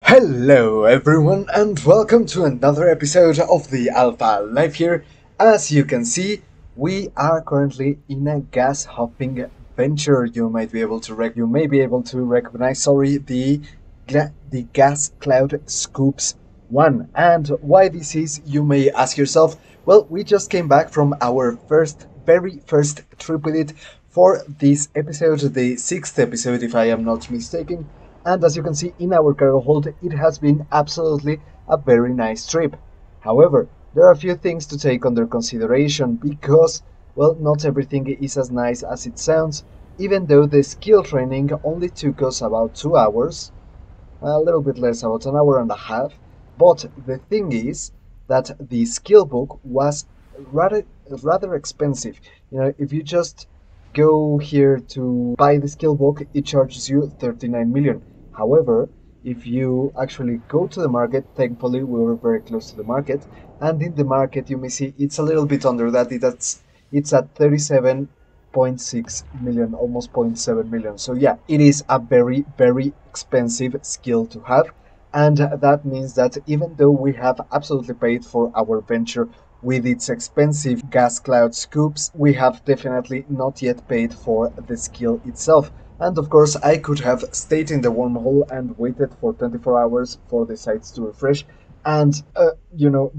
Hello everyone and welcome to another episode of the Alpha Life here. As you can see, we are currently in a gas hopping venture. You may be able to recognize the gas cloud scoops 1. And why this is, you may ask yourself. Well, we just came back from our very first trip with it for this episode, the 6th episode if I am not mistaken. And as you can see in our cargo hold, it has been absolutely a very nice trip. However, there are a few things to take under consideration because, well, not everything is as nice as it sounds, even though the skill training only took us about 2 hours, a little bit less, about an hour and a half. But the thing is that the skill book was rather rather expensive. If you just go here to buy the skill book, it charges you 39 million. However, if you actually go to the market, thankfully we were very close to the market, and in the market you may see it's a little bit under that. It's at 37.6 million, almost zero point 0.7 million. So yeah, it is a very expensive skill to have, and that means that even though we have absolutely paid for our venture with its expensive gas cloud scoops, we have definitely not yet paid for the skill itself. And of course, I could have stayed in the wormhole and waited for 24 hours for the sites to refresh and,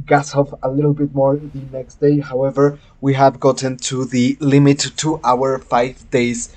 gas off a little bit more the next day. However, we have gotten to the limit to our 5 days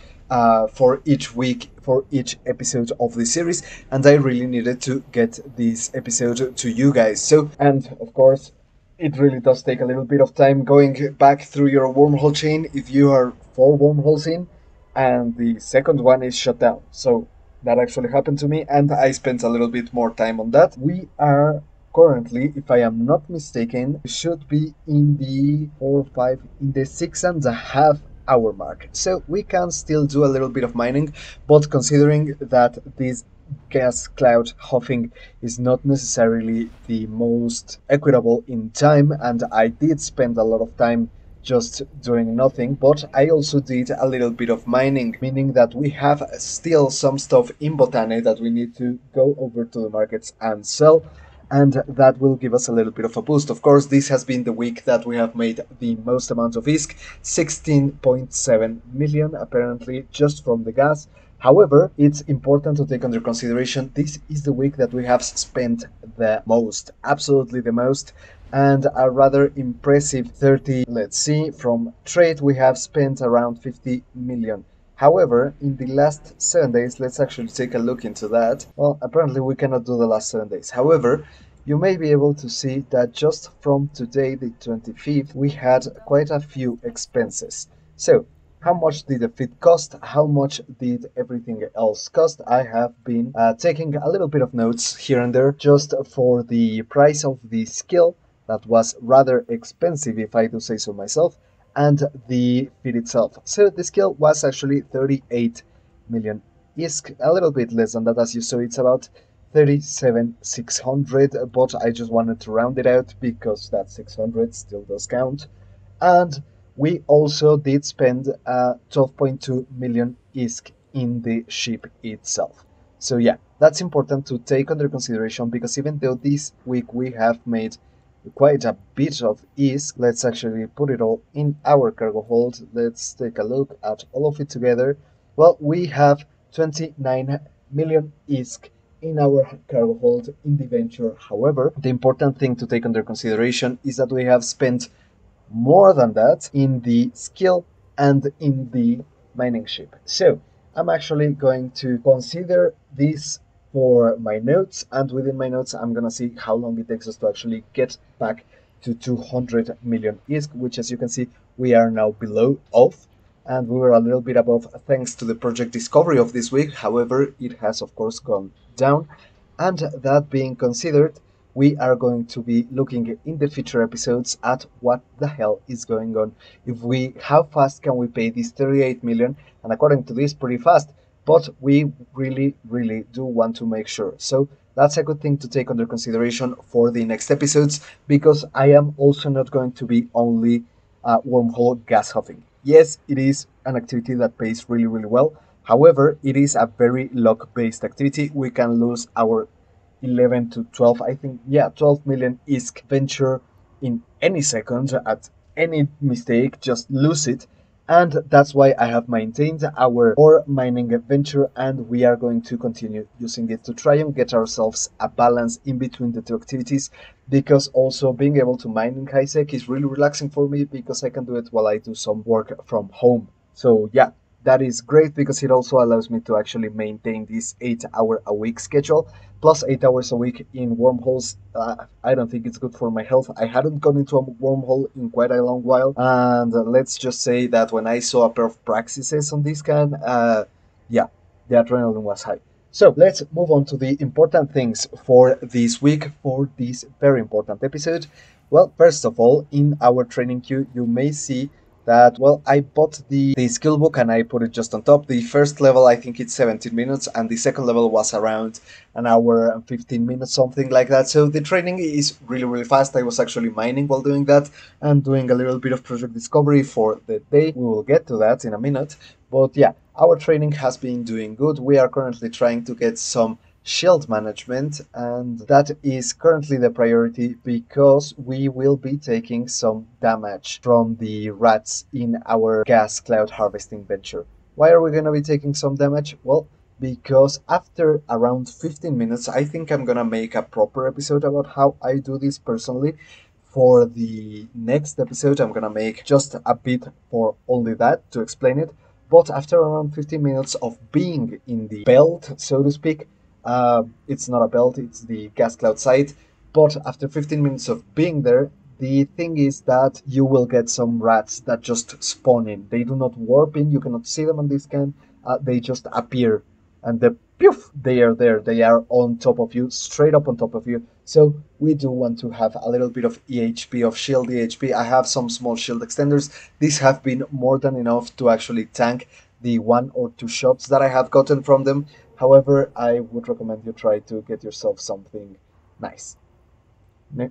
for each week, for each episode of the series, and I really needed to get this episode to you guys. So, and of course, it really does take a little bit of time going back through your wormhole chain if you are 4 wormholes in and the second one is shut down. So that actually happened to me, and I spent a little bit more time on that. We are currently, if I am not mistaken, should be in the 4 or 5, in the 6.5 hour mark. So we can still do a little bit of mining, but considering that this gas cloud huffing is not necessarily the most equitable in time, and I did spend a lot of time just doing nothing, but I also did a little bit of mining, meaning that we have still some stuff in Botane that we need to go over to the markets and sell, and that will give us a little bit of a boost. Of course, this has been the week that we have made the most amount of ISK, 16.7 million apparently just from the gas. However, it's important to take under consideration this is the week that we have spent the most, absolutely the most, and a rather impressive 30. Let's see, from trade we have spent around 50 million. However, in the last 7 days, let's actually take a look into that. Well, apparently we cannot do the last 7 days. However, you may be able to see that just from today, the 25th, we had quite a few expenses. So, how much did the feed cost? How much did everything else cost? I have been taking a little bit of notes here and there just for the price of the skill that was rather expensive, if I do say so myself, and the feed itself. So the skill was actually 38 million ISK, a little bit less than that, as you saw. It's about 37,600, but I just wanted to round it out because that 600 still does count. And we also did spend 12.2 million ISK in the ship itself. So yeah, that's important to take under consideration, because even though this week we have made quite a bit of ISK, let's actually put it all in our cargo hold. Let's take a look at all of it together. Well, we have 29 million ISK in our cargo hold in the venture. However, the important thing to take under consideration is that we have spent more than that in the skill and in the mining ship. So I'm actually going to consider this for my notes, and within my notes I'm gonna see how long it takes us to actually get back to 200 million ISK, which, as you can see, we are now below of, and we were a little bit above thanks to the project discovery of this week. However, it has of course gone down, and that being considered, we are going to be looking in the future episodes at what the hell is going on. How fast can we pay this 38 million? And according to this, pretty fast, but we really do want to make sure. So that's a good thing to take under consideration for the next episodes, because I am also not going to be only wormhole gas huffing. Yes, it is an activity that pays really well. However, it is a very luck-based activity. We can lose our 11 to 12, I think, yeah, 12 million ISK venture in any second. At any mistake, just lose it. And that's why I have maintained our ore mining venture, and we are going to continue using it to try and get ourselves a balance in between the two activities, because also being able to mine in Kaisek is really relaxing for me because I can do it while I do some work from home. So yeah, that is great because it also allows me to actually maintain this 8 hour a week schedule plus 8 hours a week in wormholes. I don't think it's good for my health. I hadn't gone into a wormhole in quite a long while, and let's just say that when I saw a pair of praxises on this can, yeah, the adrenaline was high. So let's move on to the important things for this week, for this very important episode. Well, first of all, in our training queue, you may see that, well, I bought the skill book and I put it just on top. The first level, I think it's 17 minutes, and the second level was around an hour and 15 minutes, something like that. So the training is really, really fast. I was actually mining while doing that and doing a little bit of project discovery for the day. We will get to that in a minute. But yeah, our training has been doing good. We are currently trying to get some shield management, and that is currently the priority because we will be taking some damage from the rats in our gas cloud harvesting venture. Why are we going to be taking some damage? Well, because after around 15 minutes, I think I'm gonna make a proper episode about how I do this personally. For the next episode, I'm gonna make just a bit for only that to explain it. But after around 15 minutes of being in the belt, so to speak, it's not a belt, it's the gas cloud site. But after 15 minutes of being there, the thing is that you will get some rats that just spawn in. They do not warp in, you cannot see them on this scan, they just appear. And the poof, they are there. They are on top of you, straight up on top of you. So we do want to have a little bit of EHP, of shield EHP. I have some small shield extenders. These have been more than enough to actually tank the 1 or 2 shots that I have gotten from them. However, I would recommend you try to get yourself something nice.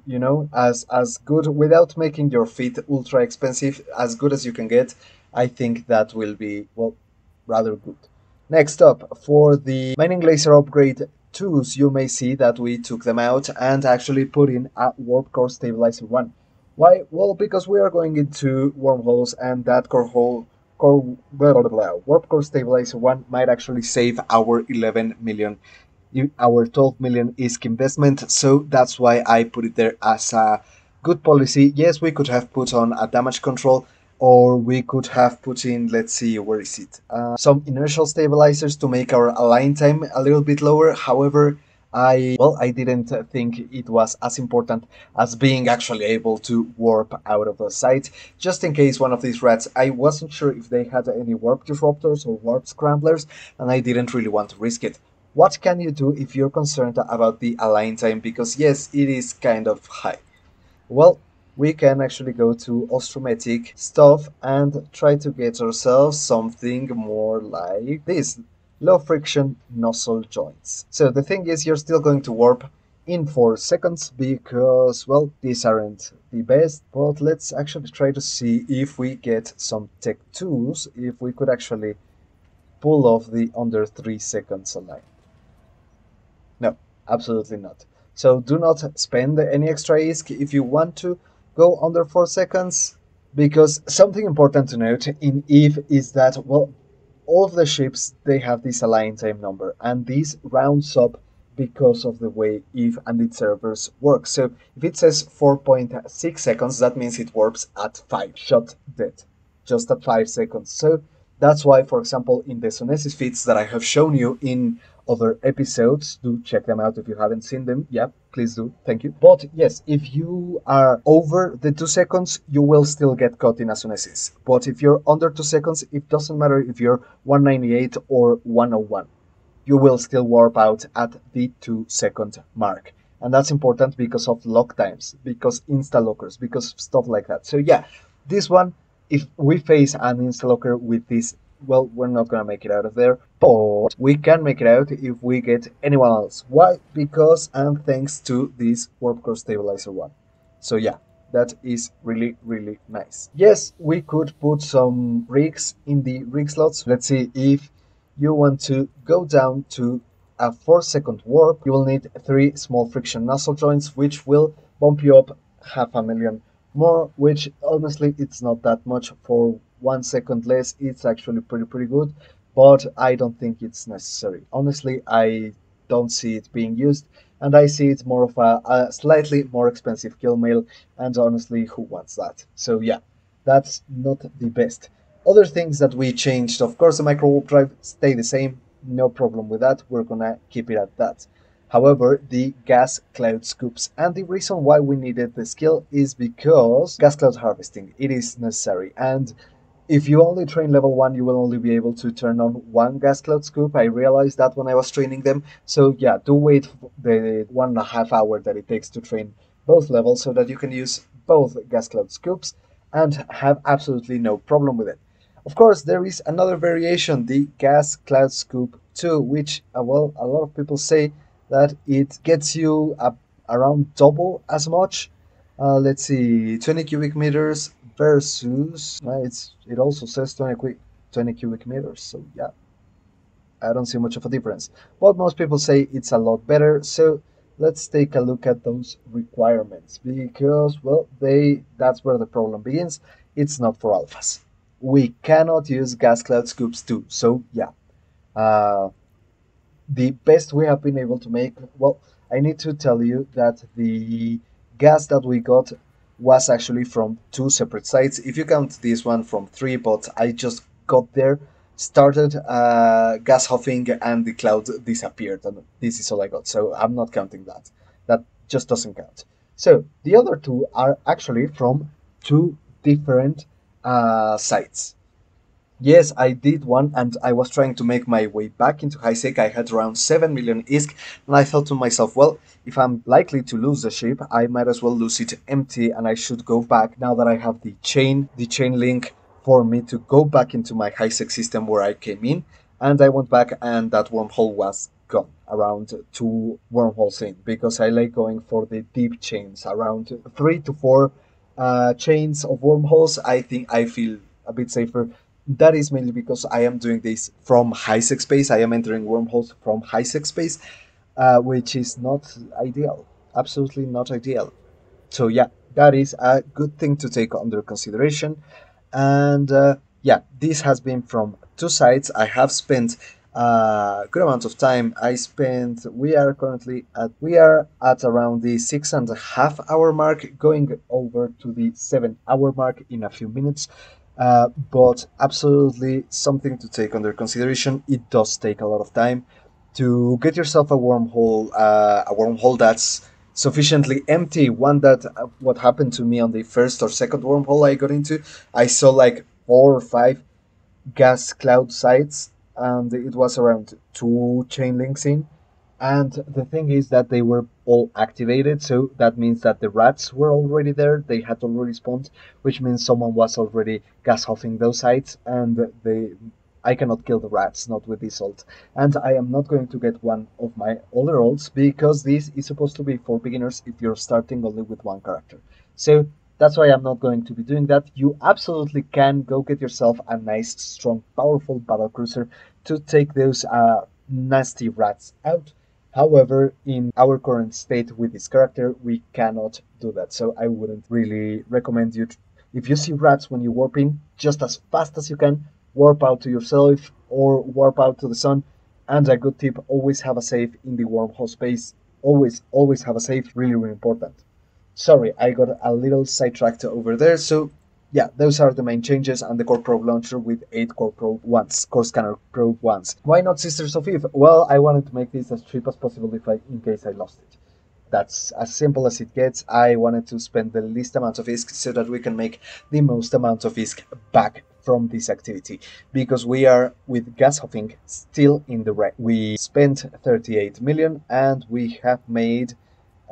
You know, as good, without making your feet ultra expensive, as good as you can get. I think that will be, well, rather good. Next up, for the mining laser upgrade 2s, you may see that we took them out and actually put in a warp core stabilizer 1. Why? Well, because we are going into wormholes, and that warp core stabilizer 1 might actually save our 11 million, our 12 million ISK investment. So that's why I put it there as a good policy. Yes, we could have put on a damage control, or we could have put in, let's see, where is it? Some inertial stabilizers to make our align time a little bit lower. However, I didn't think it was as important as being actually able to warp out of the site. Just in case one of these rats, I wasn't sure if they had any warp disruptors or warp scramblers, and I didn't really want to risk it. What can you do if you're concerned about the align time? Because yes, it is kind of high. Well, we can actually go to Ostrometic stuff and try to get ourselves something more like this. Low friction nozzle joints. So the thing is, you're still going to warp in 4 seconds because, well, these aren't the best, but let's actually try to see if we get some tech tools, if we could actually pull off the under 3 seconds align. No, absolutely not. So do not spend any extra ISK if you want to go under 4 seconds, because something important to note in Eve is that, well, all of the ships, they have this align time number, and this rounds up because of the way Eve and its servers work. So if it says 4.6 seconds, that means it warps at 5. Shot dead. Just at 5 seconds. So that's why, for example, in the Sonesis feeds that I have shown you in other episodes, do check them out if you haven't seen them. Yeah, please do. Thank you. But yes, if you are over the 2 seconds, you will still get caught in a Sonesis. But if you're under 2 seconds, it doesn't matter if you're 198 or 101. You will still warp out at the 2 second mark. And that's important because of lock times, because insta lockers, because stuff like that. So yeah, this one, if we face an insta locker with this, well, we're not gonna make it out of there, but we can make it out if we get anyone else. Why? Because and thanks to this warp core stabilizer 1. So yeah, that is really, really nice. Yes, we could put some rigs in the rig slots. Let's see if you want to go down to a 4-second warp, you will need 3 small friction nozzle joints, which will bump you up half a million more, which honestly it's not that much. For 1 second less, it's actually pretty good, but I don't think it's necessary. Honestly, I don't see it being used, and I see it more of a slightly more expensive kill mail, and honestly, who wants that? So yeah, that's not the best. Other things that we changed, of course, the micro warp drive stay the same, no problem with that, we're gonna keep it at that. However, the gas cloud scoops, and the reason why we needed the skill is because gas cloud harvesting, it is necessary. And if you only train level 1, you will only be able to turn on one gas cloud scoop. I realized that when I was training them. So yeah, do wait the 1.5 hour that it takes to train both levels so that you can use both gas cloud scoops and have absolutely no problem with it. Of course, there is another variation, the gas cloud scoop 2, which, well, a lot of people say that it gets you around double as much. Let's see, 20 cubic meters versus, it also says 20 cubic meters. So yeah, I don't see much of a difference. But most people say it's a lot better. So let's take a look at those requirements, because, well, that's where the problem begins. It's not for alphas. We cannot use gas cloud scoops too. So yeah, uh, the best we have been able to make, well, I need to tell you that the gas that we got was actually from 2 separate sites. If you count this one, from 3, but I just got there, started gas huffing, and the cloud disappeared, and this is all I got. So I'm not counting that. That just doesn't count. So the other two are actually from 2 different sites. Yes, I did one, and I was trying to make my way back into Hisek. I had around 7 million ISK, and I thought to myself, well, if I'm likely to lose the ship, I might as well lose it empty, and I should go back now that I have the chain link for me to go back into my Hisek system where I came in. And I went back, and that wormhole was gone around 2 wormholes in, because I like going for the deep chains, around 3 to 4 chains of wormholes. I think I feel a bit safer. That is mainly because I am doing this from Hisek space. I am entering wormholes from Hisek space, which is not ideal. Absolutely not ideal. So yeah, that is a good thing to take under consideration. And yeah, this has been from 2 sides. I have spent a good amount of time. We are at around the 6.5 hour mark, going over to the 7 hour mark in a few minutes. But absolutely something to take under consideration. It does take a lot of time to get yourself a wormhole that's sufficiently empty. One that what happened to me on the first or second wormhole I got into, I saw like 4 or 5 gas cloud sites, and it was around 2 chain links in. And the thing is that they were all activated, so that means that the rats were already there, they had already spawned, which means someone was already gas huffing those sites, and I cannot kill the rats, not with this ult. And I am not going to get one of my other ults, because this is supposed to be for beginners if you're starting only with one character. So that's why I'm not going to be doing that. You absolutely can go get yourself a nice, strong, powerful battlecruiser to take those nasty rats out. However, in our current state with this character, we cannot do that. So I wouldn't really recommend you. If you see rats when you warp in, just as fast as you can, warp out to yourself or warp out to the sun. And a good tip, always have a save in the wormhole space. Always have a save, really important. Sorry, I got a little sidetracked over there. So yeah, those are the main changes, and the Core Probe launcher with 8 Core Probe ones, Core Scanner Probe ones. Why not Sisters of Eve? Well, I wanted to make this as cheap as possible in case I lost it. That's as simple as it gets. I wanted to spend the least amount of ISK so that we can make the most amount of ISK back from this activity, because we are with gas hopping still in the red. We spent 38 million and we have made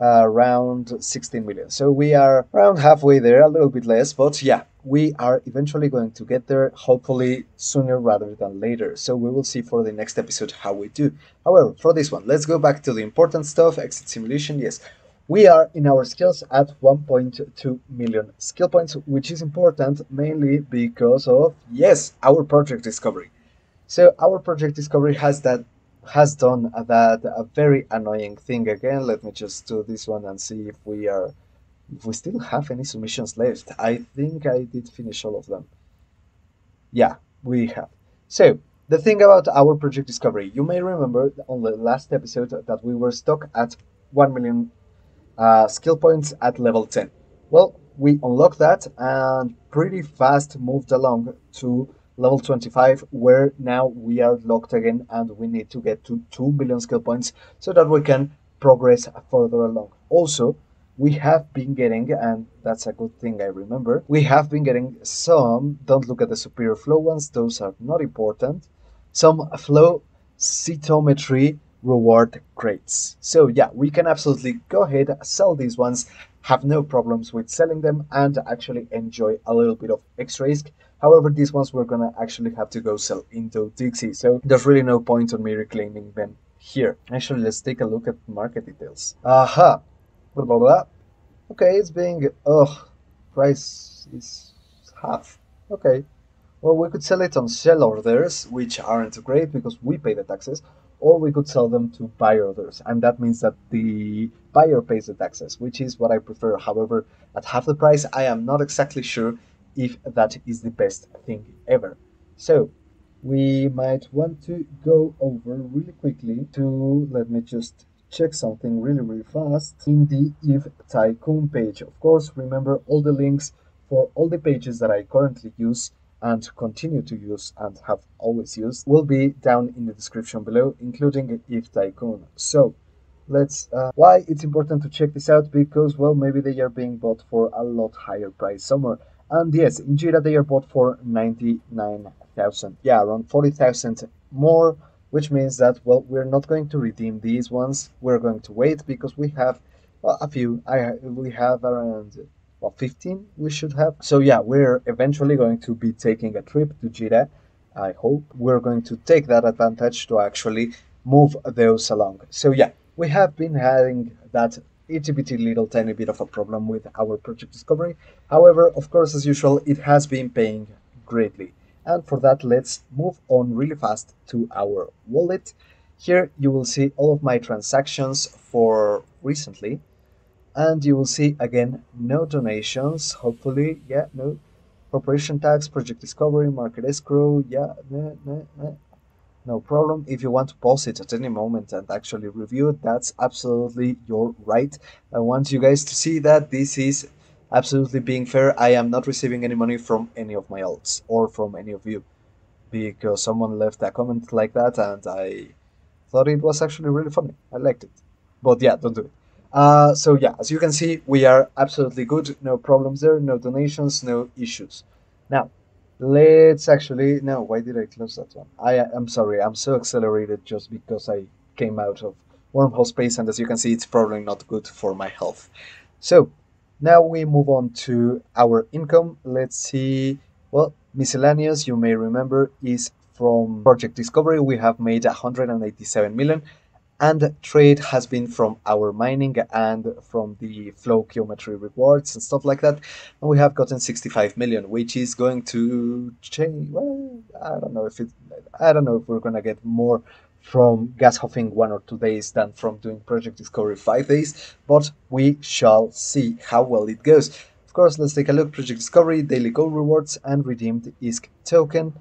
around 16 million. So we are around halfway there, a little bit less, but yeah, we are eventually going to get there, hopefully sooner rather than later. So we will see for the next episode how we do. However, for this one, let's go back to the important stuff. Exit simulation. Yes, we are in our skills at 1.2 million skill points, which is important mainly because of, yes, our project discovery. So our project discovery has done that a very annoying thing again. Let me just do this one and see if we still have any submissions left. I think I did finish all of them. Yeah, we have. So, the thing about our project discovery, you may remember on the last episode that we were stuck at 1 million skill points at level 10. Well, we unlocked that and pretty fast moved along to level 25, where now we are locked again and we need to get to 2 million skill points so that we can progress further along. Also, we have been getting, and that's a good thing I remember, we have been getting some, don't look at the superior flow ones, those are not important, some flow cytometry reward crates. So yeah, we can absolutely go ahead, sell these ones, have no problems with selling them, and actually enjoy a little bit of extra risk. However, these ones we're gonna actually have to go sell into Dixie, so there's really no point on me reclaiming them here. Actually, let's take a look at market details. Aha! Blah blah blah. Okay, it's being, price is half. Okay. Well, we could sell it on sell orders, which aren't great because we pay the taxes, or we could sell them to buy orders, and that means that the buyer pays the taxes, which is what I prefer. However, at half the price, I am not exactly sure if that is the best thing ever. So, we might want to go over really quickly to, let me just check something really fast in the Eve Tycoon page. Of course, remember all the links for all the pages that I currently use and continue to use and have always used will be down in the description below, including Eve Tycoon. So let's why it's important to check this out, because well, maybe they are being bought for a lot higher price somewhere. And yes, in Jira they are bought for 99,000, yeah, around 40,000 more, which means that well, we're not going to redeem these ones. We're going to wait because we have, well, a few. We have around, well, 15 we should have. So yeah, we're eventually going to be taking a trip to Jira. I hope we're going to take that advantage to actually move those along. So yeah, we have been having that itty bitty little tiny bit of a problem with our project discovery. However, of course, as usual, it has been paying greatly. And for that, let's move on really fast to our wallet. Here you will see all of my transactions for recently, and you will see again no donations, hopefully. Yeah, no corporation tax, project discovery, market escrow. Yeah, no problem. If you want to pause it at any moment and actually review it, that's absolutely your right. I want you guys to see that this is absolutely being fair. I am not receiving any money from any of my alts or from any of you, because someone left a comment like that and I thought it was actually really funny. I liked it. But yeah, don't do it. So yeah, as you can see, we are absolutely good. No problems there, no donations, no issues. Now, let's actually, no, why did I close that one? I'm sorry, I'm so accelerated just because I came out of wormhole space, and as you can see, it's probably not good for my health. So now we move on to our income. Let's see. Well, miscellaneous, you may remember, is from project discovery. We have made 187 million, and trade has been from our mining and from the flow geometry rewards and stuff like that. And we have gotten 65 million, which is going to change. Well, I don't know if we're gonna get more from gas huffing 1 or 2 days than from doing project discovery 5 days, but we shall see how well it goes. Of course, let's take a look. Project discovery, daily gold rewards, and redeemed ISK token.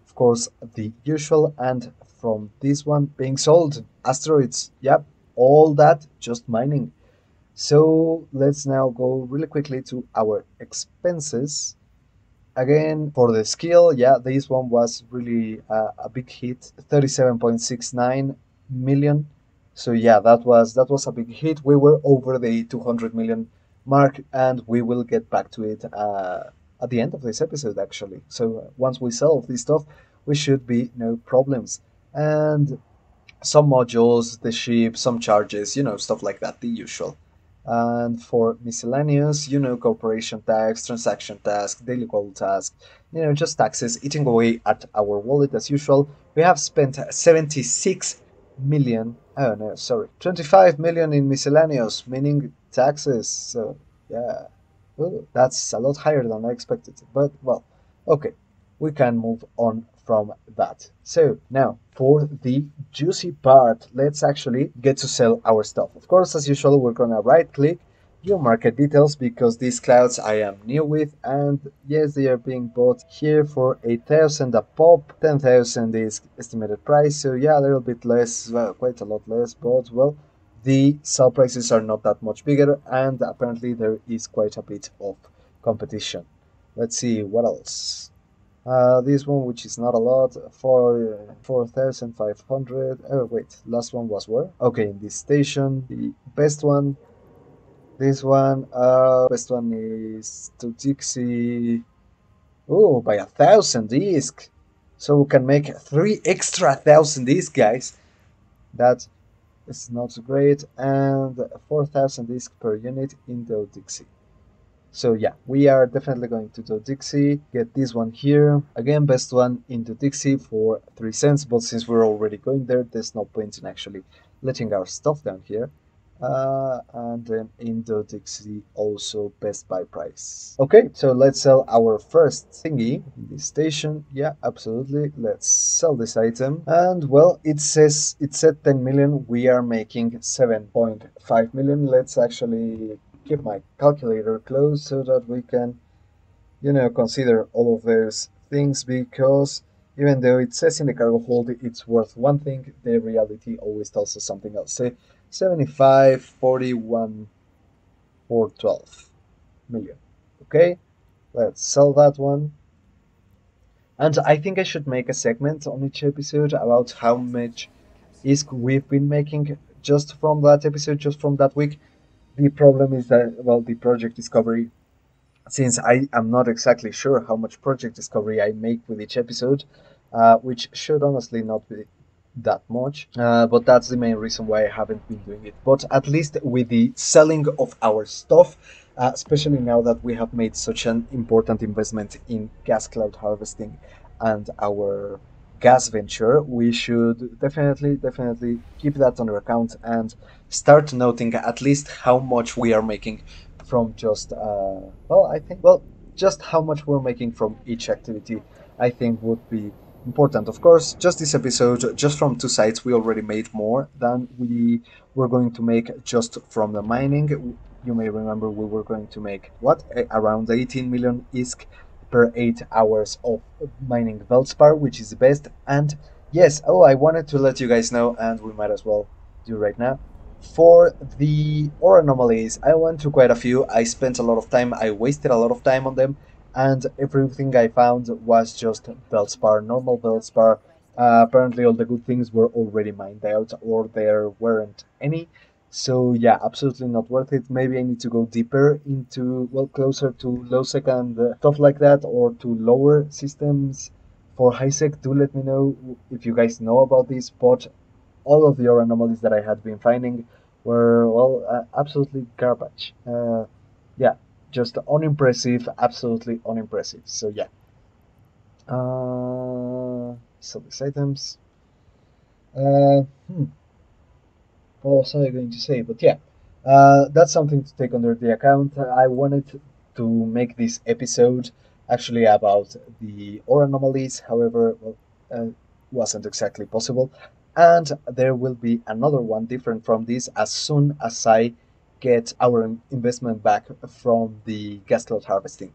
Of course, the usual, and from this one being sold, asteroids, yep, all that just mining. So let's now go really quickly to our expenses. Again, for the skill, yeah, this one was really a big hit, 37.69 million. So yeah, that was a big hit. We were over the 200 million mark, and we will get back to it at the end of this episode, actually. So once we sell this stuff, we should be no problems. And some modules, the ship, some charges, stuff like that, the usual. And for miscellaneous, corporation tax, transaction tax, daily goal task, just taxes eating away at our wallet as usual. We have spent 76 million, oh no, sorry, 25 million in miscellaneous, meaning taxes. So, yeah, ooh, that's a lot higher than I expected. But, well, okay, we can move on from that. So now for the juicy part, let's actually get to sell our stuff. Of course, as usual, we're gonna right click, view market details, because these clouds I am new with, and yes, they are being bought here for 8,000 a pop. 10,000 is estimated price, so yeah, a little bit less, well, quite a lot less, but well, the sell prices are not that much bigger, and apparently there is quite a bit of competition. Let's see what else. This one, which is not a lot, for 4,500. Oh wait, last one was where? Okay, in this station. The best one, this one. Best one is to Dixie. Oh, by 1,000 disc. So we can make 3 extra 1,000 disc, guys. That is not so great, and 4,000 disc per unit in the Dixie. So yeah, we are definitely going to do Dixie, get this one here. Again, best one into Dixie for 3 cents, but since we're already going there, there's no point in actually letting our stuff down here. And then Indo Dixie also best buy price. Okay, so let's sell our first thingy in this station. Yeah, absolutely. Let's sell this item. And well, it said 10 million. We are making 7.5 million. Let's actually keep my calculator closed so that we can, consider all of those things, because even though it says in the cargo hold it's worth one thing, the reality always tells us something else. Say 75, 41, 412 million. Okay, let's sell that one. And I think I should make a segment on each episode about how much ISK we've been making just from that episode, just from that week. The problem is that, well, the project discovery, since I am not exactly sure how much project discovery I make with each episode, which should honestly not be that much, but that's the main reason why I haven't been doing it. But at least with the selling of our stuff, especially now that we have made such an important investment in gas cloud harvesting and our gas venture, we should definitely keep that under account and start noting at least how much we are making from just just how much we're making from each activity, I think would be important. Of course, just this episode, just from 2 sites, we already made more than we were going to make just from the mining. You may remember we were going to make around 18 million ISK per 8 hours of mining Veldspar, which is the best. And yes, I wanted to let you guys know, and we might as well do right now. For the ore anomalies, I went through quite a few. I spent a lot of time, I wasted a lot of time on them, and everything I found was just Veldspar, normal Veldspar. Apparently, all the good things were already mined out, or there weren't any. So yeah, absolutely not worth it. Maybe I need to go deeper into, well, closer to low sec and stuff like that, or to lower systems for high sec. Do let me know if you guys know about this, but all of your anomalies that I had been finding were, well, absolutely garbage. Yeah, just unimpressive, absolutely unimpressive. So yeah. So these items. Uh, hmm, what was I going to say? But yeah, that's something to take under the account. I wanted to make this episode actually about the ore anomalies. However, well, wasn't exactly possible. And there will be another one different from this as soon as I get our investment back from the gas cloud harvesting.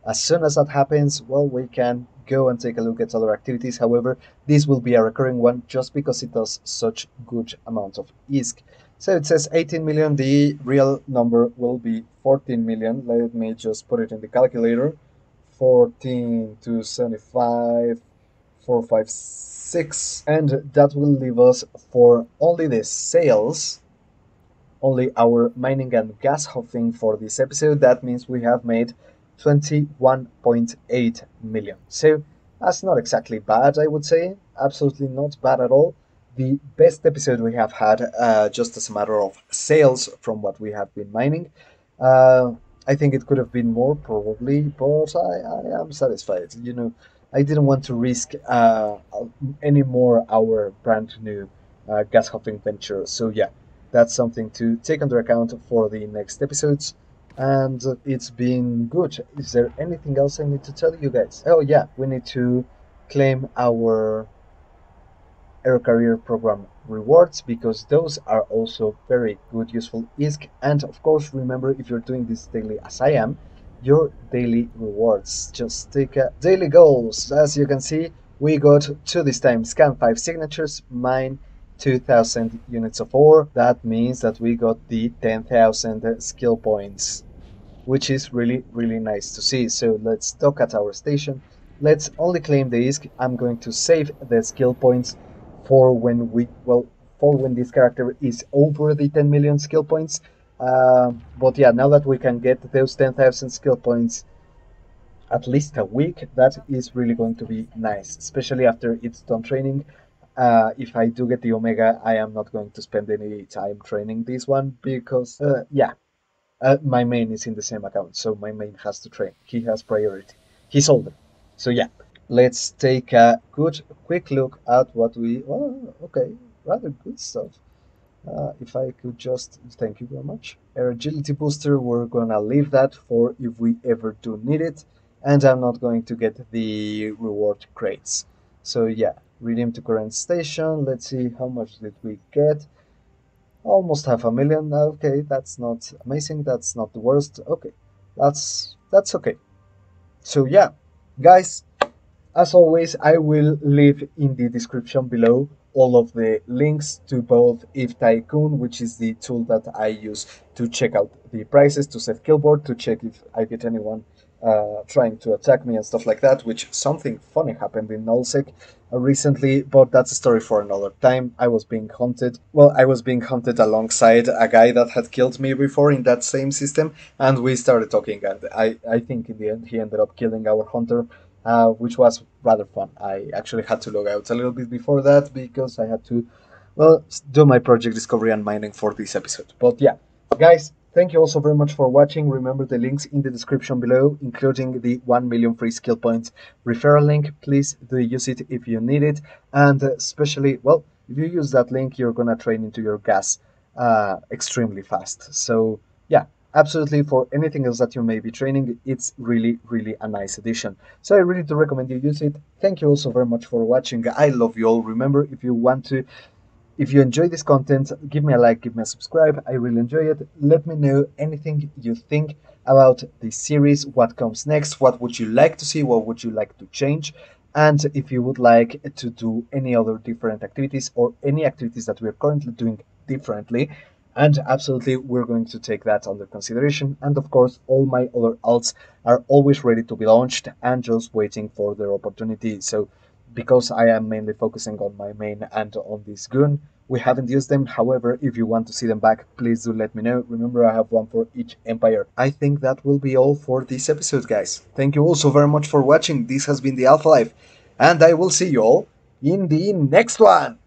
As soon as that happens, well, we can go and take a look at other activities. However, this will be a recurring one just because it does such good amount of ISK. So it says 18 million. The real number will be 14 million. Let me just put it in the calculator. 14 to 75, 456, and that will leave us for only the sales, only our mining and gas huffing for this episode. That means we have made 21.8 million. So that's not exactly bad, I would say. Absolutely not bad at all. The best episode we have had, just as a matter of sales from what we have been mining. I think it could have been more, probably, but I am satisfied. I didn't want to risk any more our brand new gas hopping venture. So yeah, that's something to take under account for the next episodes. And it's been good. Is there anything else I need to tell you guys? Oh yeah, we need to claim our Air Career Program rewards because those are also very good, useful ISK. And of course, remember if you're doing this daily as I am, your daily rewards. Just take daily goals. As you can see, we got two this time scan 5 signatures, mine 2000 units of ore. That means that we got the 10,000 skill points, which is really, really nice to see. So let's dock at our station. Let's only claim the ISK. I'm going to save the skill points for when for when this character is over the 10 million skill points. But yeah, now that we can get those 10,000 skill points at least a week, that is really going to be nice, especially after it's done training. If I do get the Omega, I am not going to spend any time training this one because, yeah, my main is in the same account, so my main has to train. He has priority. He's older. So yeah, let's take a quick look at what we. Oh, okay, rather good stuff. If I could just thank you very much. Our agility booster, we're gonna leave that for if we ever do need it, and I'm not going to get the reward crates. So yeah, redeem to current station. Let's see how much did we get. Almost half a million. Okay, that's not amazing. That's not the worst. Okay, that's okay. So yeah, guys, as always, I will leave in the description below all of the links to both If Tycoon, which is the tool that I use to check out the prices, to set killboard, to check if I get anyone trying to attack me and stuff like that, which something funny happened in Nullsec recently, but that's a story for another time. I was being hunted. Well, I was being hunted alongside a guy that had killed me before in that same system, and we started talking, and I think in the end he ended up killing our hunter, which was rather fun. I actually had to log out a little bit before that because I had to, well, do my project discovery and mining for this episode. But yeah, guys, thank you also very much for watching. Remember the links in the description below, including the 1 million free skill points referral link. Please do use it if you need it. And especially, well, if you use that link, you're going to train into your gas extremely fast. So yeah, absolutely, for anything else that you may be training, it's really, really a nice addition. So I really do recommend you use it. Thank you also very much for watching. I love you all. Remember, if you enjoy this content, give me a like, give me a subscribe. I really enjoy it. Let me know anything you think about this series, what comes next, what would you like to see, what would you like to change, and if you would like to do any other different activities or any activities that we're currently doing differently. And absolutely, we're going to take that under consideration. And of course, all my other alts are always ready to be launched and just waiting for their opportunity. So because I am mainly focusing on my main and on this goon, we haven't used them. However, if you want to see them back, please do let me know. Remember, I have one for each empire. I think that will be all for this episode, guys. Thank you all so very much for watching. This has been the Alpha Life, and I will see you all in the next one.